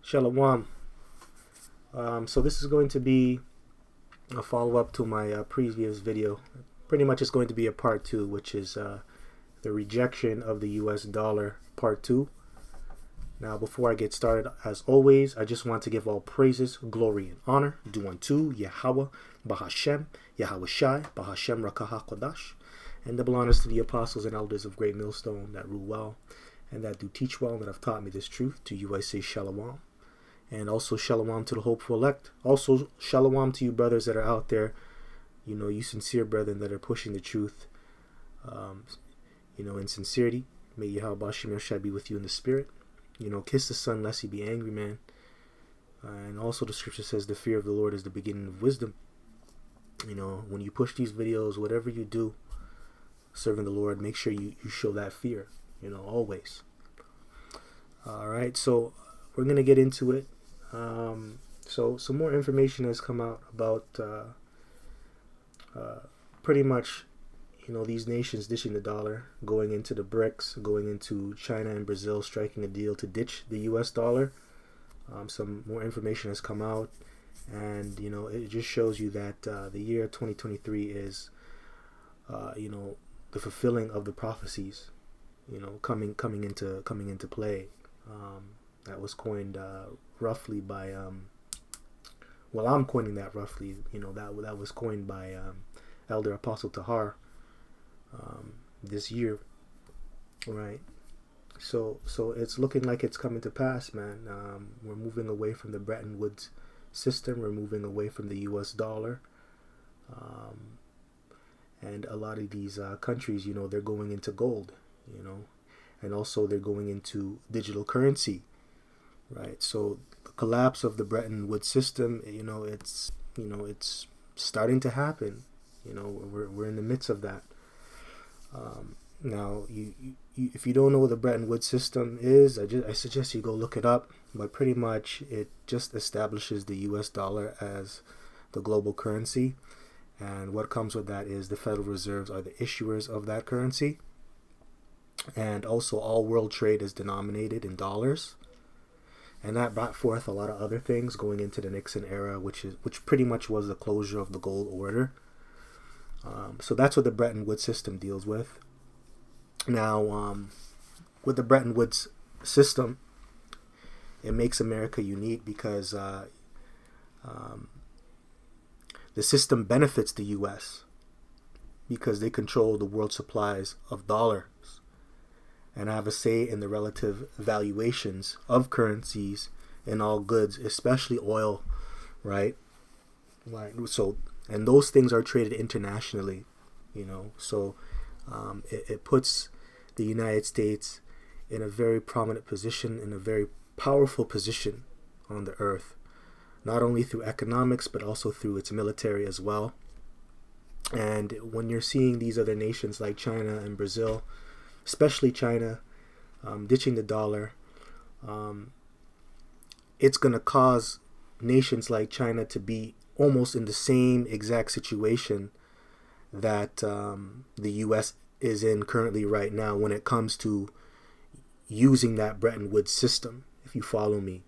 Shalom. So this is going to be a follow-up to my previous video. Pretty much it's going to be a part 2, which is the rejection of the US dollar, part 2. Now, before I get started, as always, I just want to give all praises, glory, and honor due unto Yahweh, Bahashem, Yahweh Shai, Bahashem Rakaha Kodash, and double honors to the apostles and elders of Great Millstone that rule well and that do teach well and that have taught me this truth. To you I say shalom. And also shalom to the hopeful elect. Also shalom to you brothers that are out there, you sincere brethren that are pushing the truth, in sincerity. May Yahweh Shem Shai be with you in the spirit. Kiss the son lest he be angry, man. And also the scripture says the fear of the Lord is the beginning of wisdom. When you push these videos, whatever you do, serving the Lord, make sure you show that fear, always. All right, so we're going to get into it. So some more information has come out about pretty much, these nations ditching the dollar, going into the BRICS, going into China and Brazil, striking a deal to ditch the US dollar. Some more information has come out, and it just shows you that the year 2023 is the fulfilling of the prophecies coming into play. That was coined roughly by I'm coining that roughly. That was coined by Elder Apostle Tahar this year, right? So it's looking like it's coming to pass, man. We're moving away from the Bretton Woods system. We're moving away from the US dollar, and a lot of these countries, they're going into gold, and also they're going into digital currency, right? So the collapse of the Bretton Woods system, it's starting to happen. We're in the midst of that. Now, if you don't know what the Bretton Woods system is, I suggest you go look it up. But pretty much, it just establishes the U.S. dollar as the global currency, and what comes with that is the Federal Reserves are the issuers of that currency, and also all world trade is denominated in dollars. And that brought forth a lot of other things going into the Nixon era, which pretty much was the closure of the gold order. So that's what the Bretton Woods system deals with. Now, with the Bretton Woods system, it makes America unique because the system benefits the U.S. because they control the world supplies of dollars and have a say in the relative valuations of currencies and all goods, especially oil, right? So, and those things are traded internationally, so it puts the United States in a very prominent position, in a very powerful position on the earth, not only through economics, but also through its military as well. And when you're seeing these other nations like China and Brazil, especially China, ditching the dollar, it's going to cause nations like China to be almost in the same exact situation that the U.S. is in currently right now when it comes to using that Bretton Woods system, if you follow me,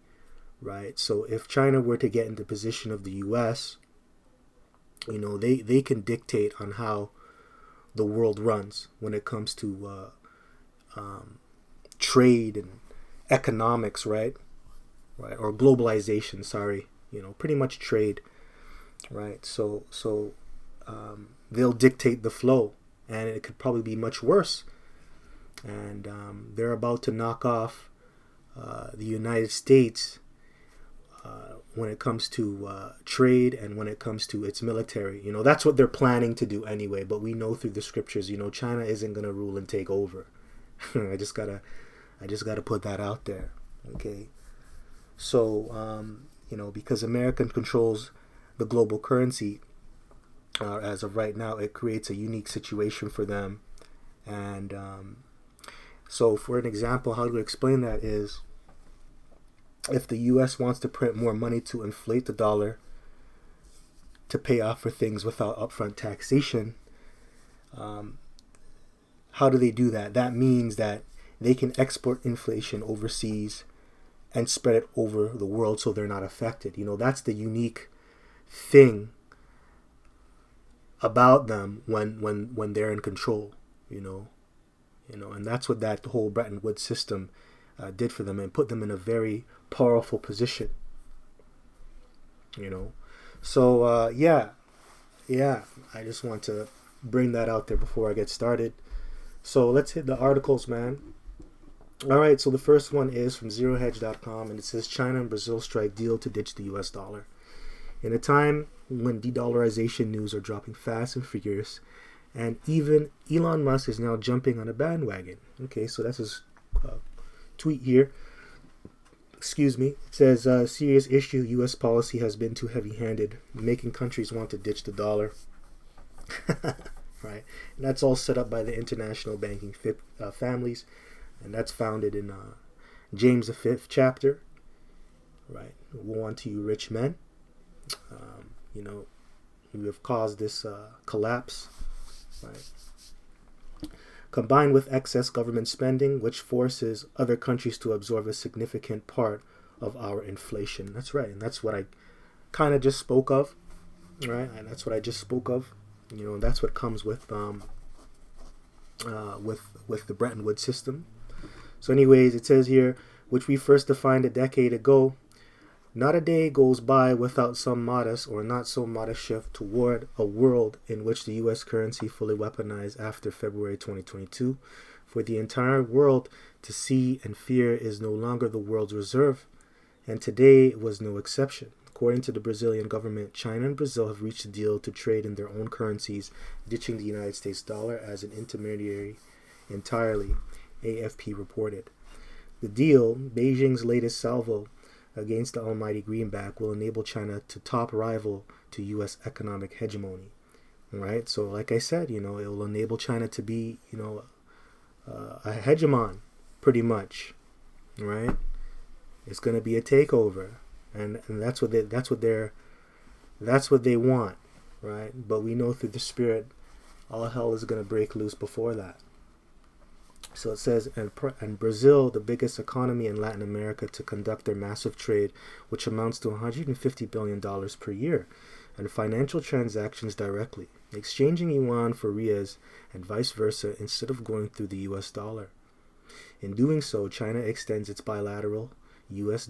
right? So if China were to get into position of the U.S., they can dictate on how the world runs when it comes to trade and economics, right? Or globalization, sorry, pretty much trade, right? So they'll dictate the flow, and it could probably be much worse. And they're about to knock off the United States when it comes to trade and when it comes to its military. That's what they're planning to do anyway. But we know through the scriptures, China isn't going to rule and take over. I just gotta put that out there, okay? So because America controls the global currency as of right now, it creates a unique situation for them. And so for an example, how to explain that is, if the U.S. wants to print more money to inflate the dollar to pay off for things without upfront taxation, how do they do that? That means that they can export inflation overseas and spread it over the world so they're not affected. That's the unique thing about them when they're in control. And that's what that whole Bretton Woods system did for them and put them in a very powerful position. So yeah, I just want to bring that out there before I get started. So let's hit the articles, man. All right, so the first one is from zerohedge.com, and it says China and Brazil strike deal to ditch the US dollar. In a time when de-dollarization news are dropping fast and furious, and even Elon Musk is now jumping on a bandwagon. Okay, so that's his tweet here. Excuse me. It says, serious issue, U.S. policy has been too heavy-handed, making countries want to ditch the dollar. Right? And that's all set up by the international banking families, and that's founded in James V chapter. Right? Woe unto you, rich men. Who have caused this collapse. Right? Combined with excess government spending, which forces other countries to absorb a significant part of our inflation. That's right, and that's what I kind of just spoke of, right? And that's what I just spoke of. That's what comes with the Bretton Woods system. So, anyways, it says here, which we first defined a decade ago. Not a day goes by without some modest or not so modest shift toward a world in which the U.S. currency fully weaponized after February 2022. For the entire world to see and fear is no longer the world's reserve, and today was no exception. According to the Brazilian government, China and Brazil have reached a deal to trade in their own currencies, ditching the United States dollar as an intermediary entirely, AFP reported. The deal, Beijing's latest salvo against the almighty greenback, will enable China to top rival to U.S. economic hegemony. All right, so like I said, it will enable China to be, a hegemon, pretty much. Right? It's going to be a takeover, and that's what they want, right? But we know through the Spirit, all hell is going to break loose before that. So it says, and Brazil, the biggest economy in Latin America, to conduct their massive trade, which amounts to $150 billion per year, and financial transactions directly, exchanging yuan for reais and vice versa instead of going through the U.S. dollar. In doing so, China extends its bilateral U.S.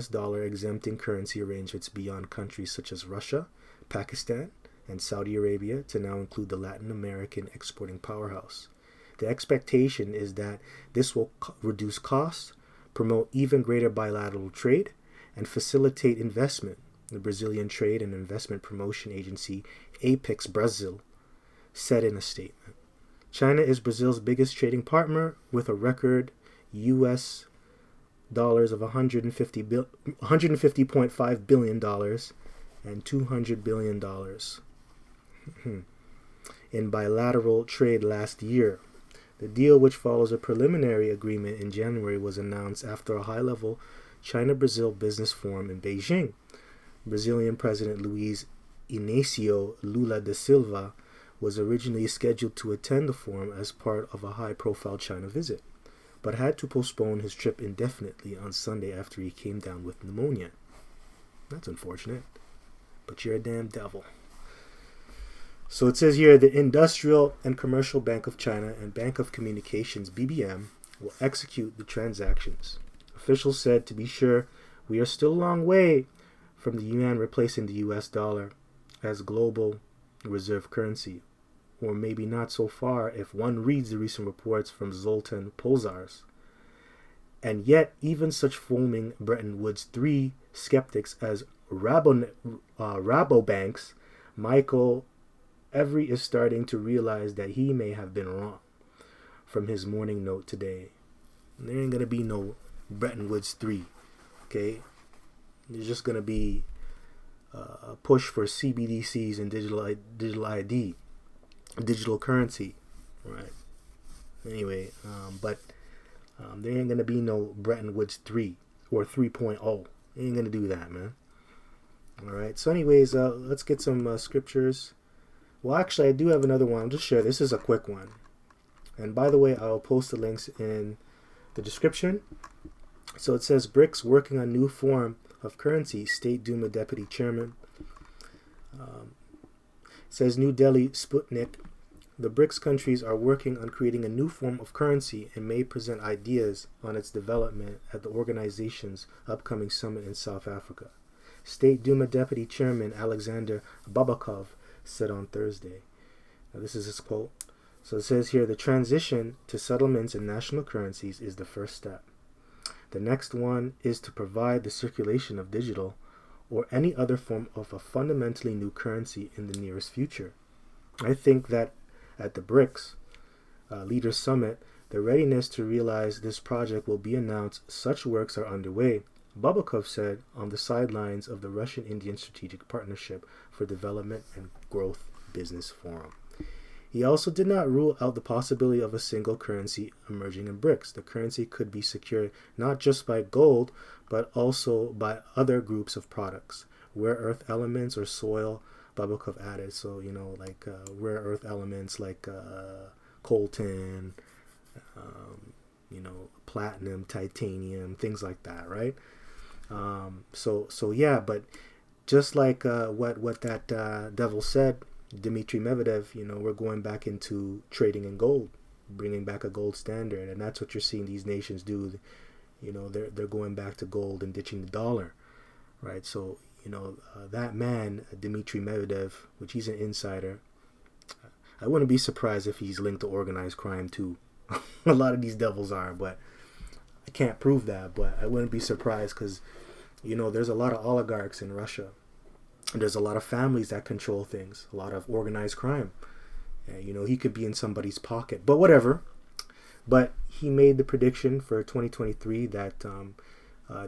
dollar exempting currency arrangements beyond countries such as Russia, Pakistan, and Saudi Arabia to now include the Latin American exporting powerhouse. The expectation is that this will reduce costs, promote even greater bilateral trade, and facilitate investment. The Brazilian Trade and Investment Promotion Agency, Apex Brazil, said in a statement. China is Brazil's biggest trading partner with a record U.S. dollars of $150.5 billion and $200 billion in bilateral trade last year. The deal, which follows a preliminary agreement in January, was announced after a high-level China-Brazil business forum in Beijing. Brazilian President Luiz Inácio Lula da Silva was originally scheduled to attend the forum as part of a high-profile China visit, but had to postpone his trip indefinitely on Sunday after he came down with pneumonia. That's unfortunate, but you're a damn devil. So it says here, the Industrial and Commercial Bank of China and Bank of Communications, BBM, will execute the transactions. Officials said, to be sure, we are still a long way from the yuan replacing the US dollar as global reserve currency, or maybe not so far if one reads the recent reports from Zoltan Pozsars. And yet, even such foaming Bretton Woods 3 skeptics as Rabobank's Michael Every is starting to realize that he may have been wrong from his morning note today. There ain't going to be no Bretton Woods 3, okay? There's just going to be a push for CBDCs and digital ID, digital currency, right? Anyway, but there ain't going to be no Bretton Woods 3 or 3.0. They ain't going to do that, man. All right, so anyways, let's get some scriptures. Well, actually, I do have another one. I'll just share. This is a quick one. And by the way, I'll post the links in the description. So it says BRICS working on new form of currency, State Duma Deputy Chairman. Says New Delhi Sputnik, the BRICS countries are working on creating a new form of currency and may present ideas on its development at the organization's upcoming summit in South Africa. State Duma Deputy Chairman Alexander Babakov said on Thursday. Now this is his quote. So it says here, the transition to settlements and national currencies is the first step. The next one is to provide the circulation of digital or any other form of a fundamentally new currency in the nearest future. I think that at the BRICS Leaders Summit, the readiness to realize this project will be announced. Such works are underway, Babakov said on the sidelines of the Russian-Indian Strategic Partnership for Development and Growth Business Forum. He also did not rule out the possibility of a single currency emerging in BRICS. The currency could be secured not just by gold, but also by other groups of products, rare earth elements or soil, Babakov added. So, like rare earth elements like coltan, platinum, titanium, things like that, right? So yeah, but just like what that devil said, Dmitry Medvedev, we're going back into trading in gold, bringing back a gold standard, and that's what you're seeing these nations do. They're going back to gold and ditching the dollar, right? So that man Dmitry Medvedev, which he's an insider, I wouldn't be surprised if he's linked to organized crime too. A lot of these devils are, but I can't prove that. But I wouldn't be surprised because there's a lot of oligarchs in Russia. There's a lot of families that control things, a lot of organized crime. He could be in somebody's pocket, but whatever. But he made the prediction for 2023 that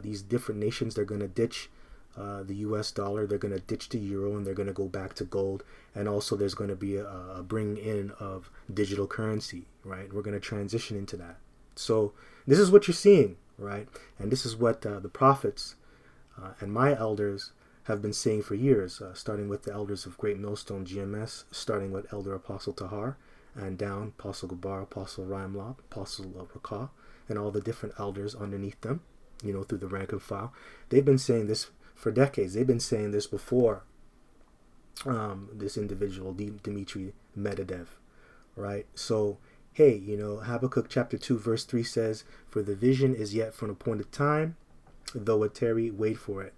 these different nations, they're going to ditch the US dollar, they're going to ditch the euro, and they're going to go back to gold. And also there's going to be a bringing in of digital currency, right? We're going to transition into that. So this is what you're seeing, right? And this is what the prophets and my elders have been saying for years, starting with the elders of Great Millstone GMS, starting with Elder Apostle Tahar, and down Apostle Gabar, Apostle Raimlab, Apostle Rakah, and all the different elders underneath them, through the rank and file. They've been saying this for decades. They've been saying this before this individual, Dmitry Medvedev, right? So, hey, Habakkuk chapter 2, verse 3 says, for the vision is yet for an appointed time, though it tarry, wait for it,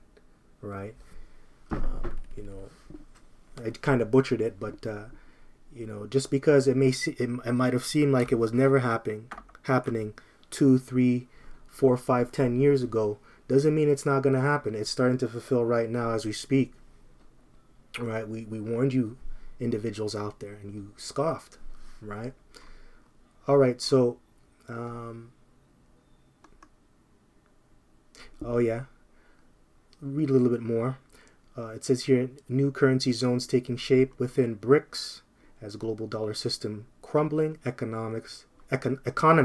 right? I kind of butchered it, but just because it might have seemed like it was never happening 2, 3, 4, 5, 10 years ago, doesn't mean it's not going to happen. It's starting to fulfill right now as we speak. Right? We warned you, individuals out there, and you scoffed. Right? All right. So, read a little bit more. It says here, new currency zones taking shape within BRICS as global dollar system crumbling, economists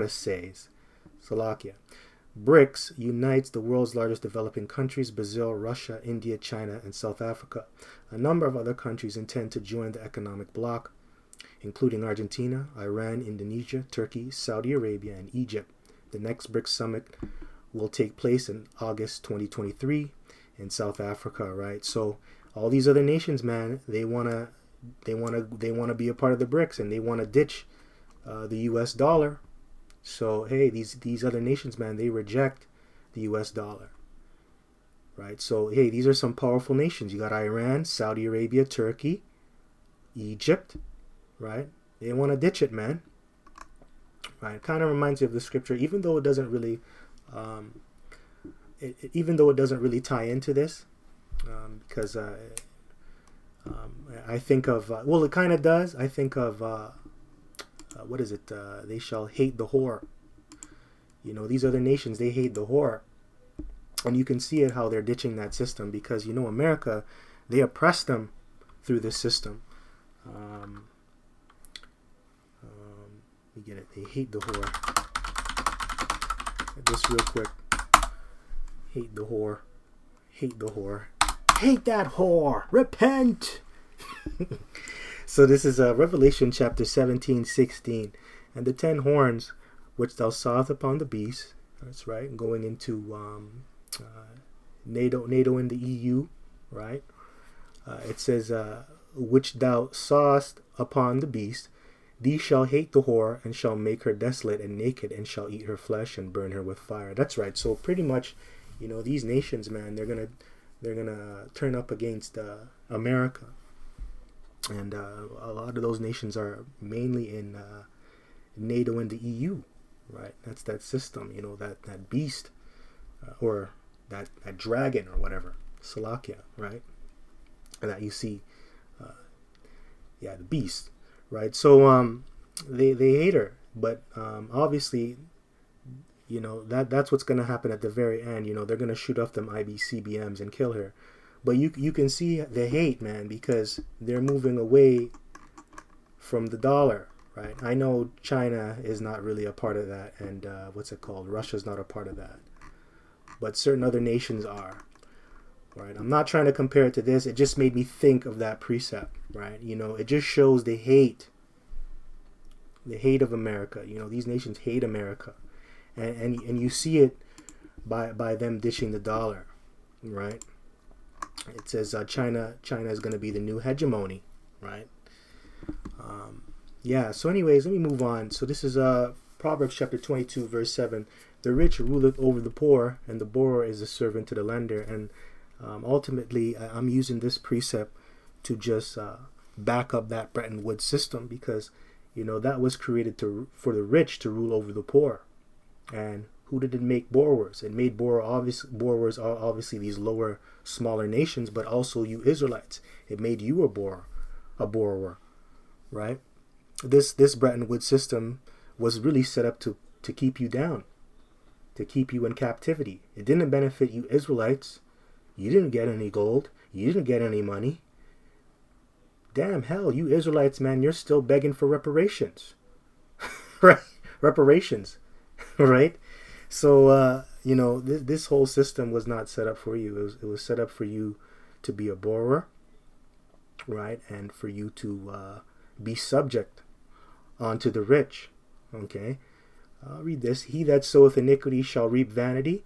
says. Slovakia. BRICS unites the world's largest developing countries, Brazil, Russia, India, China, and South Africa. A number of other countries intend to join the economic bloc, including Argentina, Iran, Indonesia, Turkey, Saudi Arabia, and Egypt. The next BRICS summit will take place in August 2023 in South Africa, right? So all these other nations, man, they wanna be a part of the BRICS, and they wanna ditch the U.S. dollar. So hey, these other nations, man, they reject the U.S. dollar, right? So hey, these are some powerful nations. You got Iran, Saudi Arabia, Turkey, Egypt, right? They want to ditch it, man. Right? It kind of reminds me of the scripture, even though it doesn't really tie into this, because I think of it kind of does. I think of what is it? They shall hate the whore. These other nations, they hate the whore, and you can see it how they're ditching that system because America, they oppressed them through this system. We get it. They hate the whore. Just real quick. Hate the whore. Hate the whore. Hate that whore. Repent. So this is Revelation chapter 17:16. And the 10 horns which thou sawest upon the beast, That's right. Going into NATO and the EU, right? It says, which thou sawest upon the beast, thee shall hate the whore, and shall make her desolate and naked, and shall eat her flesh and burn her with fire. That's right. So pretty much, these nations, man, they're gonna turn up against America, and a lot of those nations are mainly in NATO and the EU, right? That's that system, that beast, or that dragon or whatever, Salakia, right? And that you see, the beast, right? So they hate her, but obviously, that's what's going to happen at the very end. They're going to shoot off them ICBMs and kill her. But you can see the hate, man, because they're moving away from the dollar, right? I know China is not really a part of that, and Russia's not a part of that, but certain other nations are, right? I'm not trying to compare it to this. It just made me think of that precept, right? It just shows the hate of America. These nations hate America, and you see it by them ditching the dollar, right? It says China is going to be the new hegemony, right? So anyways, let me move on. So this is Proverbs chapter 22, verse 7. The rich ruleth over the poor, and the borrower is a servant to the lender. And ultimately, I'm using this precept to just back up that Bretton Woods system, because that was created for the rich to rule over the poor. And who did it make borrowers? It made borrowers are obviously these lower, smaller nations, but also you Israelites. It made you a borrower, right? This Bretton Woods system was really set up to keep you down, to keep you in captivity. It didn't benefit you Israelites. You didn't get any gold. You didn't get any money. Damn hell, you Israelites, man, you're still begging for reparations. Right? Reparations. Right? So, this whole system was not set up for you. It was set up for you to be a borrower, right? And for you to be subject unto the rich. Okay? I'll read this. He that soweth iniquity shall reap vanity,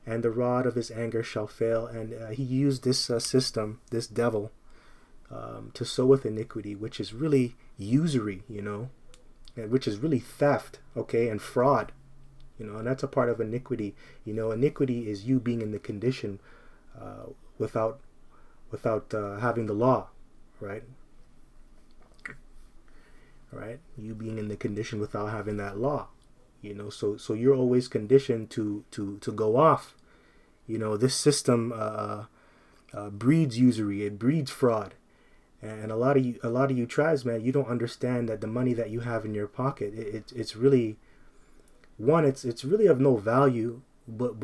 and the rod of his anger shall fail. And he used this system, this devil, to sow with iniquity, which is really usury, which is really theft, okay, and fraud, and that's a part of iniquity. Iniquity is you being in the condition without having the law, right? Right? You being in the condition without having that law, so you're always conditioned to go off. This system breeds usury, it breeds fraud. And a lot of you tribes, man, you don't understand that the money that you have in your pocket, it's really, one, it's really of no value, but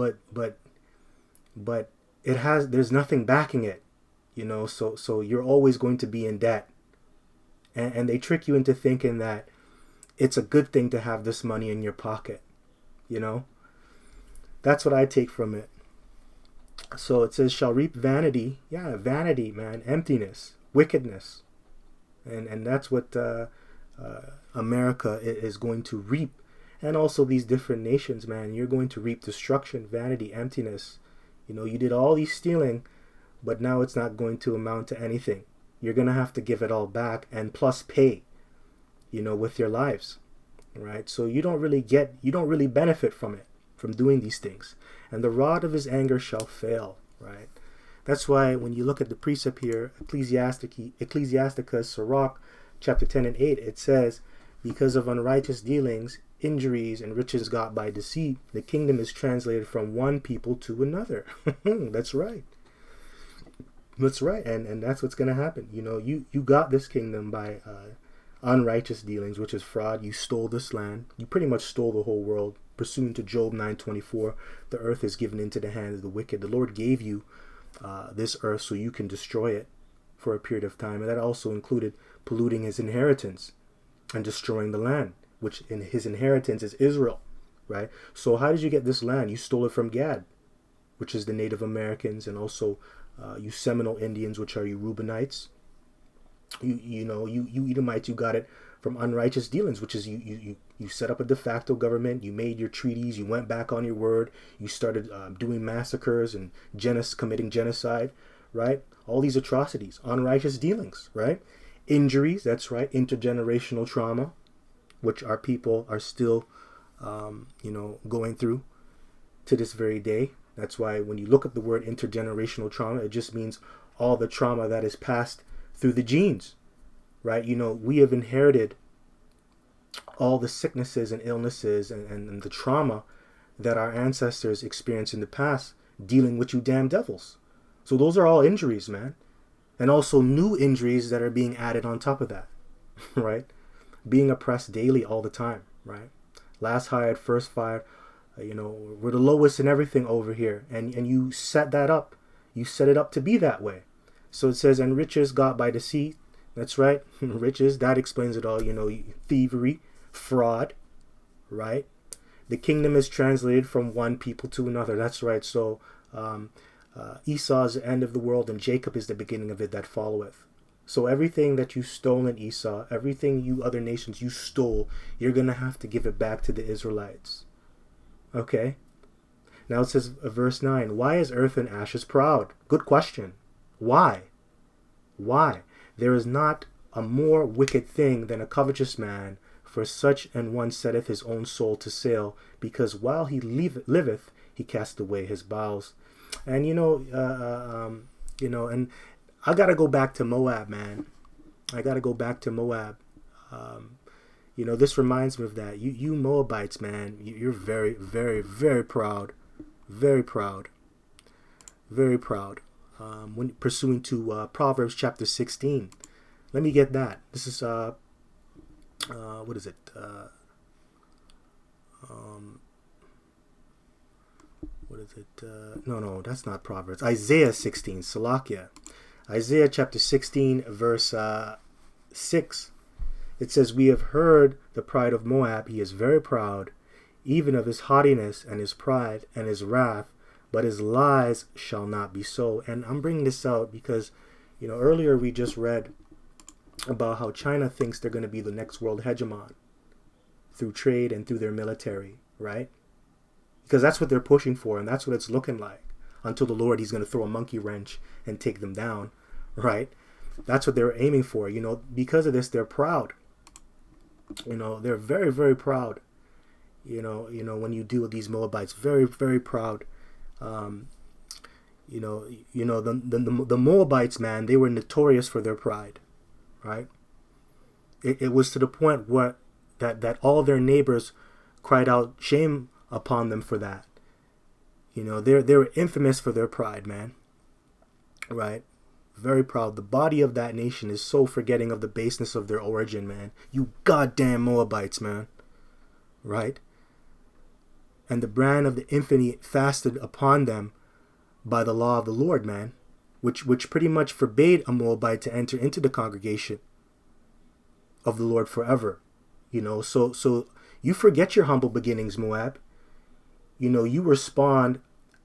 there's nothing backing it, so you're always going to be in debt, and they trick you into thinking that it's a good thing to have this money in your pocket, that's what I take from it. So it says shall reap vanity. Vanity, man, emptiness, wickedness, and that's what America is going to reap, and also these different nations, man. You're going to reap destruction, vanity, emptiness. You did all these stealing, but now it's not going to amount to anything. You're gonna have to give it all back, and plus pay, with your lives, right? So you don't really benefit from it, from doing these things. And the rod of his anger shall fail, right? That's why when you look at the precept here, Ecclesiasticus, Sirach, chapter 10 and 8, it says, because of unrighteous dealings, injuries, and riches got by deceit, the kingdom is translated from one people to another. That's right. That's right. And that's what's going to happen. You got this kingdom by unrighteous dealings, which is fraud. You stole this land. You pretty much stole the whole world. Pursuant to Job 9:24, the earth is given into the hand of the wicked. The Lord gave you this earth so you can destroy it for a period of time. And that also included polluting his inheritance and destroying the land, which in his inheritance is Israel, right? So how did you get this land? You stole it from Gad, which is the Native Americans, and also you Seminole Indians, which are you Reubenites. You Edomites, you got it from unrighteous dealings, which is you set up a de facto government, you made your treaties, you went back on your word, you started doing massacres and committing genocide, right? All these atrocities, unrighteous dealings, right? Injuries, that's right, intergenerational trauma, which our people are still, going through to this very day. That's why when you look at the word intergenerational trauma, it just means all the trauma that is passed through the genes, right? We have inherited all the sicknesses and illnesses and the trauma that our ancestors experienced in the past dealing with you damn devils. So those are all injuries, man. And also new injuries that are being added on top of that, right? Being oppressed daily all the time, right? Last hired, first fired. We're the lowest in everything over here. And you set that up. You set it up to be that way. So it says, and riches got by deceit. That's right. Riches, that explains it all. Thievery, fraud, right? The kingdom is translated from one people to another. That's right. So Esau is the end of the world, and Jacob is the beginning of it that followeth. So everything that you stole in Esau, everything you other nations you stole, you're going to have to give it back to the Israelites. Okay. Now it says, verse 9, why is earth and ashes proud? Good question. Why? Why? There is not a more wicked thing than a covetous man, for such an one setteth his own soul to sale, because while he liveth, he casteth away his bowels. And and I gotta go back to Moab, man. I gotta go back to Moab. This reminds me of that. You Moabites, man, you're very, very, very proud. Very proud. Very proud. When pursuing to Proverbs chapter 16. Let me get that. This is, what is it? What is it? No, that's not Proverbs. Isaiah 16, Salakia. Isaiah chapter 16, verse 6. It says, we have heard the pride of Moab. He is very proud, even of his haughtiness and his pride and his wrath, but his lies shall not be so. And I'm bringing this out because, earlier we just read about how China thinks they're going to be the next world hegemon through trade and through their military, right? Because that's what they're pushing for, and that's what it's looking like. Until the Lord, he's going to throw a monkey wrench and take them down, right? That's what they're aiming for. Because of this, they're proud. They're very, very proud. When you deal with these Moabites, very, very proud. The Moabites, man, they were notorious for their pride, right? It was to the point where that all their neighbors cried out shame upon them for that. They were infamous for their pride, man. Right? Very proud. The body of that nation is so forgetting of the baseness of their origin, man. You goddamn Moabites, man. Right? And the brand of the infamy fastened upon them by the law of the Lord, man, which pretty much forbade a Moabite to enter into the congregation of the Lord forever. So you forget your humble beginnings, Moab. You were spawned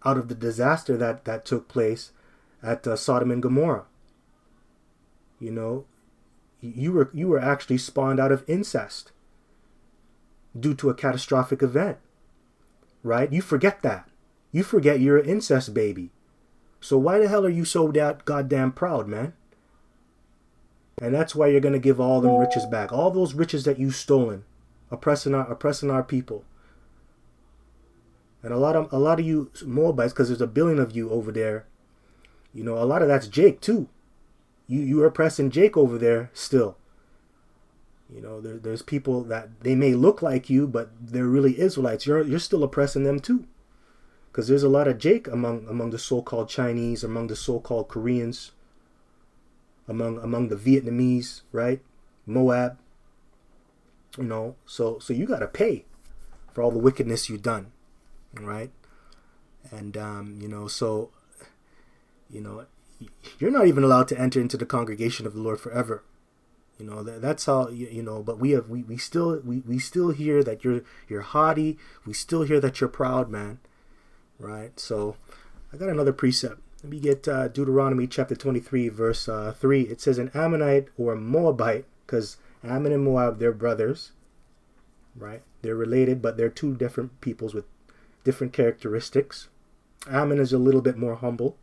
out of the disaster that took place at Sodom and Gomorrah. You were actually spawned out of incest due to a catastrophic event, right? You forget that. You forget you're an incest baby. So why the hell are you so goddamn proud, man? And that's why you're gonna give all them riches back, all those riches that you stolen, oppressing our people. And a lot of you Moabites, because there's 1 billion of you over there. A lot of that's Jake too. You are oppressing Jake over there still. There's people that they may look like you, but they're really Israelites. You're still oppressing them too. Because there's a lot of Jake among the so-called Chinese, among the so-called Koreans, among the Vietnamese, right? Moab. So you got to pay for all the wickedness you've done, right? And you're not even allowed to enter into the congregation of the Lord forever. That's how but we still hear that you're haughty. We still hear that you're proud, man. Right? So I got another precept. Let me get Deuteronomy chapter 23 verse 3. It says, an Ammonite or a Moabite, because Ammon and Moab, they're brothers, right? They're related, but they're two different peoples with different characteristics. Ammon is a little bit more humble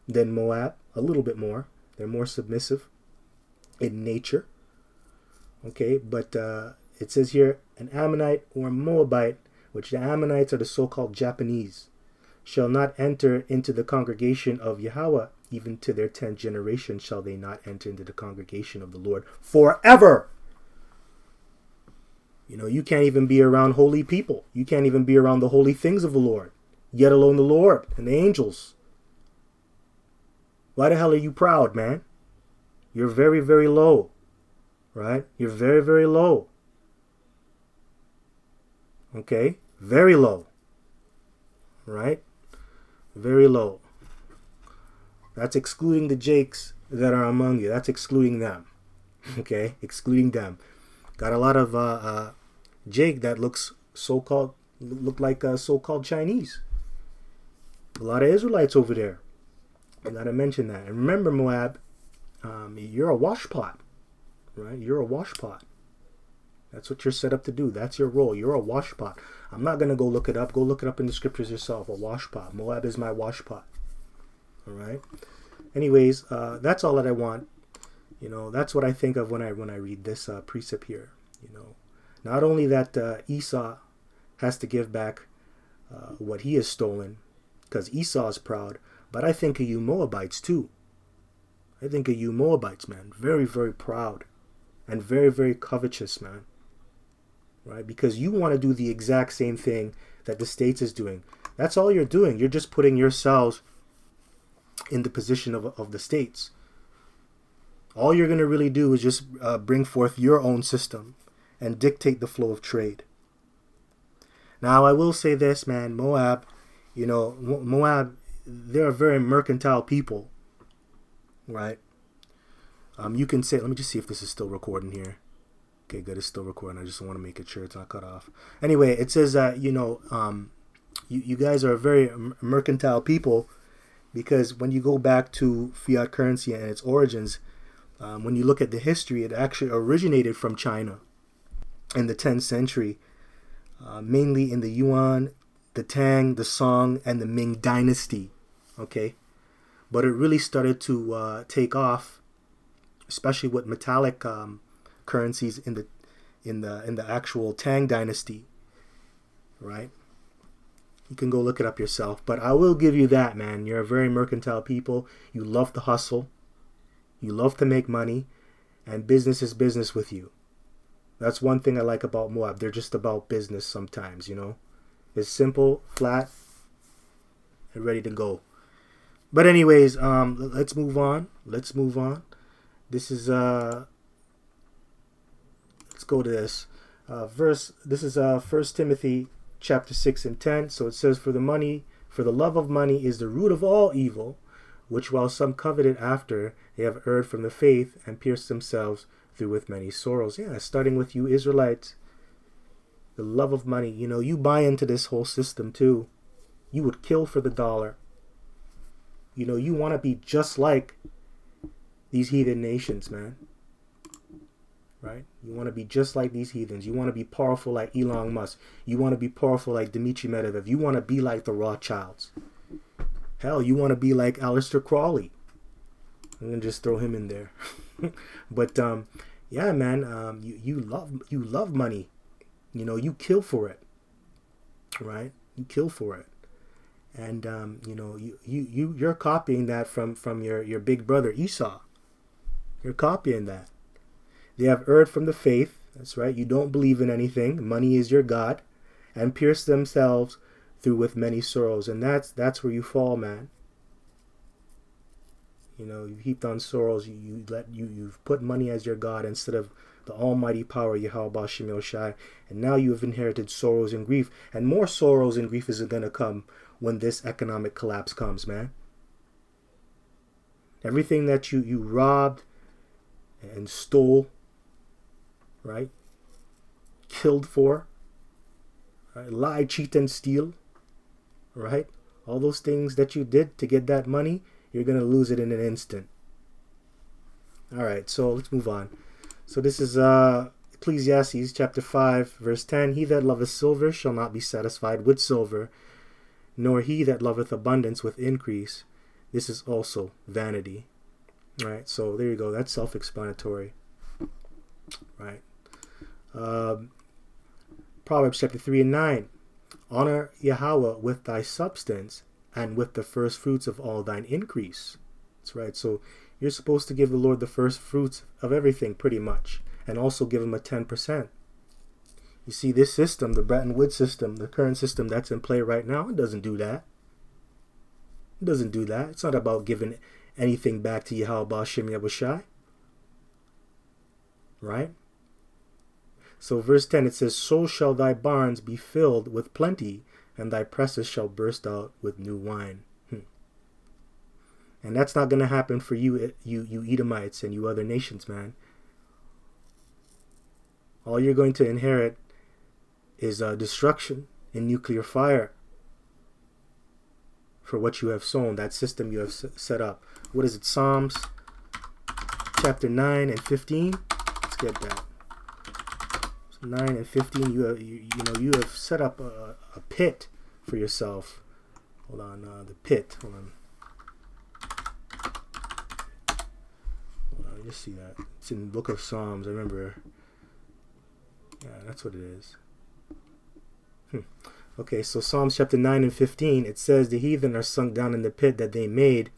than Moab, a little bit more. They're more submissive in nature. Okay, but it says here, an Ammonite or a Moabite, which the Ammonites are the so-called Japanese, shall not enter into the congregation of Yahweh, even to their 10th generation shall they not enter into the congregation of the Lord forever. You know, you can't even be around holy people. You can't even be around the holy things of the Lord, yet alone the Lord and the angels. Why the hell are you proud, man? You're very, very low, right? You're very, very low. Okay? Very low, right? Very low. That's excluding the Jakes that are among you. That's excluding them. Okay? Excluding them. Got a lot of Jake that look like so-called Chinese. A lot of Israelites over there. I gotta mention that. And remember, Moab, you're a washpot, right? You're a washpot. That's what you're set up to do. That's your role. You're a washpot. I'm not gonna go look it up. Go look it up in the scriptures yourself. A washpot. Moab is my washpot. All right. Anyways, that's all that I want. You know, that's what I think of when I read this precept here. You know, not only that Esau has to give back what he has stolen, because Esau is proud, but I think of you Moabites too. I think of you Moabites, man. Very, very proud and very, very covetous, man. Right? Because you want to do the exact same thing that the States is doing. That's all you're doing. You're just putting yourselves in the position of the States. All you're going to really do is just bring forth your own system and dictate the flow of trade. Now, I will say this, man. Moab, you know, Moab, they're a very mercantile people, right? You can say, let me just see if this is still recording here. Okay, good, it's still recording. I just want to make it sure it's not cut off. Anyway, it says that, you know, you guys are a very mercantile people, because when you go back to fiat currency and its origins, when you look at the history, it actually originated from China in the 10th century, mainly in the Yuan, the Tang, the Song, and the Ming dynasty. Okay, but it really started to take off, especially with metallic currencies in the actual Tang dynasty. Right? You can go look it up yourself, but I will give you that, man. You're a very mercantile people. You love to hustle. You love to make money, and business is business with you. That's one thing I like about Moab. They're just about business sometimes, you know. It's simple, flat, and ready to go. But anyways, let's move on. Let's move on. This is let's go to this verse. This is 1 Timothy chapter 6 and 10. So it says, for the love of money is the root of all evil, which while some coveted after, they have erred from the faith and pierced themselves through with many sorrows. Yeah, starting with you Israelites. The love of money. You know, you buy into this whole system too. You would kill for the dollar. You know, you want to be just like these heathen nations, man. Right? You want to be just like these heathens. You want to be powerful like Elon Musk. You want to be powerful like Dmitry Medvedev. You want to be like the Rothschilds. Hell, you want to be like Aleister Crowley. I'm gonna just throw him in there. But yeah, man, you love money. You know, you kill for it. Right? You kill for it. And you know, you're copying that from your big brother Esau. You're copying that. They have erred from the faith. That's right. You don't believe in anything. Money is your God, and pierced themselves through with many sorrows. And that's where you fall, man. You know, you've heaped on sorrows. You've put money as your God instead of the almighty power Yahweh Shem Shai. And now you have inherited sorrows and grief. And more sorrows and grief is going to come when this economic collapse comes, man. Everything that you robbed and stole, right? Killed for, right? Lie, cheat, and steal, right? All those things that you did to get that money, you're going to lose it in an instant. All right, so let's move on. So this is Ecclesiastes chapter 5, verse 10. He that loveth silver shall not be satisfied with silver, nor he that loveth abundance with increase. This is also vanity. Right, so there you go. That's self-explanatory. Right. Proverbs chapter 3 and 9. Honor Yahweh with thy substance and with the first fruits of all thine increase. That's right. So you're supposed to give the Lord the first fruits of everything, pretty much, and also give him a 10%. You see, this system, the Bretton Woods system, the current system that's in play right now, it doesn't do that. It doesn't do that. It's not about giving anything back to Yahweh Ba'ashem Yahushai. Right? So verse 10, it says, so shall thy barns be filled with plenty, and thy presses shall burst out with new wine. And that's not going to happen for you Edomites and you other nations, man. All you're going to inherit is destruction and nuclear fire for what you have sown, that system you have set up. What is it? Psalms chapter 9 and 15. Let's get that. 9 and 15. You have set up a pit for yourself. Hold on, the pit. Hold on. You see that? It's in the book of Psalms. I remember. Yeah, that's what it is. Okay, so Psalms chapter 9 and 15, it says, the heathen are sunk down in the pit that they made.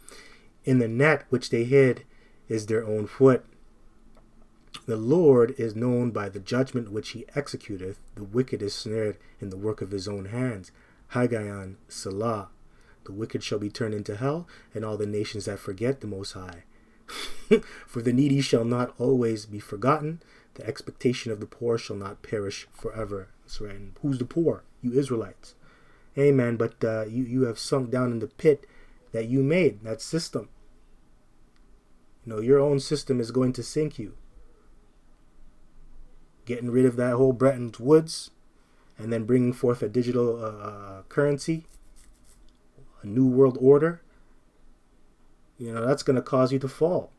In the net which they hid is their own foot. The Lord is known by the judgment which he executeth. The wicked is snared in the work of his own hands. Haggayon, Salah. The wicked shall be turned into hell, and all the nations that forget the Most High. For the needy shall not always be forgotten. The expectation of the poor shall not perish forever. That's right. And who's the poor? You Israelites. Amen. But you have sunk down in the pit that you made, that system. Your own system is going to sink you. Getting rid of that whole Bretton Woods, and then bringing forth a digital currency, a new world order. That's going to cause you to fall.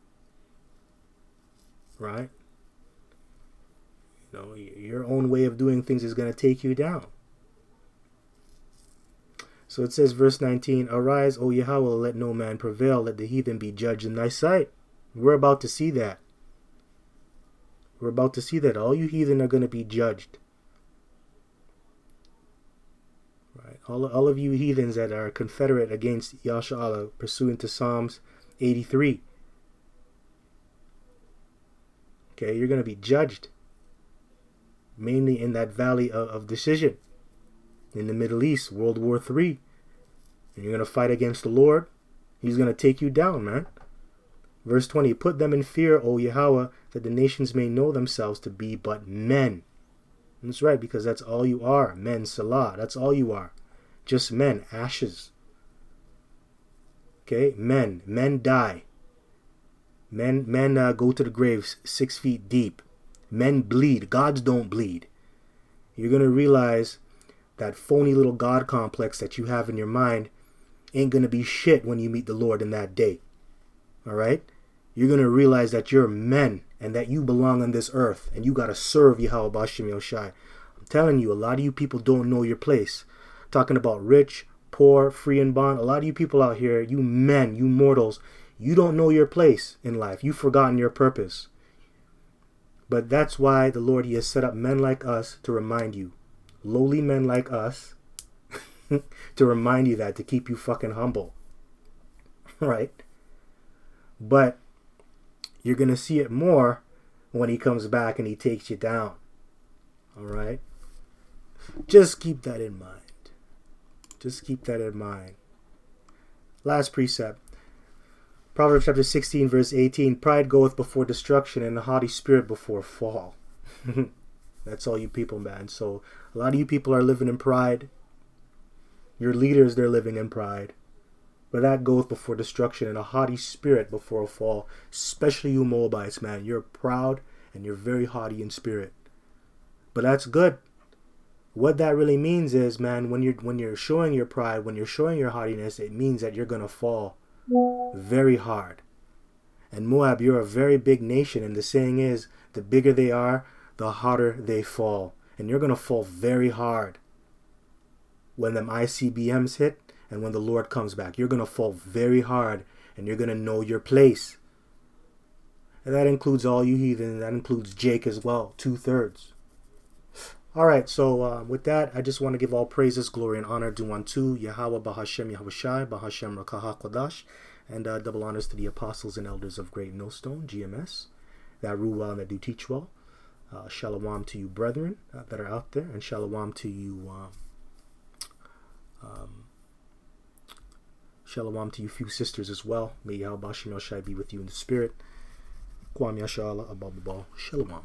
Right? Your own way of doing things is going to take you down. So it says, verse 19, arise, O Yahweh, let no man prevail, let the heathen be judged in thy sight. We're about to see that. We're about to see that all you heathen are going to be judged. Right? All of you heathens that are confederate against Yahshua pursuant to Psalms 83. Okay, you're going to be judged. Mainly in that valley of decision. In the Middle East, World War III. And you're going to fight against the Lord. He's going to take you down, man. Verse 20, put them in fear, O Yahweh, that the nations may know themselves to be but men. And that's right, because that's all you are. Men, Salah. That's all you are. Just men, ashes. Okay, men. Men die. Men go to the graves 6 feet deep. Men bleed. Gods don't bleed. You're going to realize that phony little God complex that you have in your mind ain't going to be shit when you meet the Lord in that day. All right? You're going to realize that you're men and that you belong on this earth and you got to serve Yahweh Ba'ashem Yahushai. I'm telling you, a lot of you people don't know your place. I'm talking about rich, poor, free and bond. A lot of you people out here, you men, you mortals, you don't know your place in life. You've forgotten your purpose. But that's why the Lord, he has set up men like us to remind you. Lowly men like us to remind you that, to keep you fucking humble. Right? But you're going to see it more when he comes back and he takes you down. All right? Just keep that in mind. Just keep that in mind. Last precept. Proverbs chapter 16, verse 18. Pride goeth before destruction, and a haughty spirit before fall. That's all you people, man. So a lot of you people are living in pride. Your leaders, they're living in pride. But that goeth before destruction, and a haughty spirit before a fall. Especially you Moabites, man. You're proud and you're very haughty in spirit. But that's good. What that really means is, man, when you're showing your pride, when you're showing your haughtiness, it means that you're going to fall very hard. And Moab, you're a very big nation. And the saying is, the bigger they are, the harder they fall. And you're going to fall very hard when them ICBMs hit and when the Lord comes back. You're going to fall very hard and you're going to know your place. And that includes all you heathen. That includes Jake as well, 2/3. All right, so with that, I just want to give all praises, glory, and honor due unto Yahweh, Bahashem, Yahushai, Bahashem, Rakaha Kodash, and double honors to the apostles and elders of Great Millstone, GMS, that rule well and that do teach well. Shalom to you, brethren, that are out there, and shalom to you, shalom to you, few sisters as well. May Yahweh Bashem Shai be with you in the spirit. Kwam Yashala Abababa. Shalom.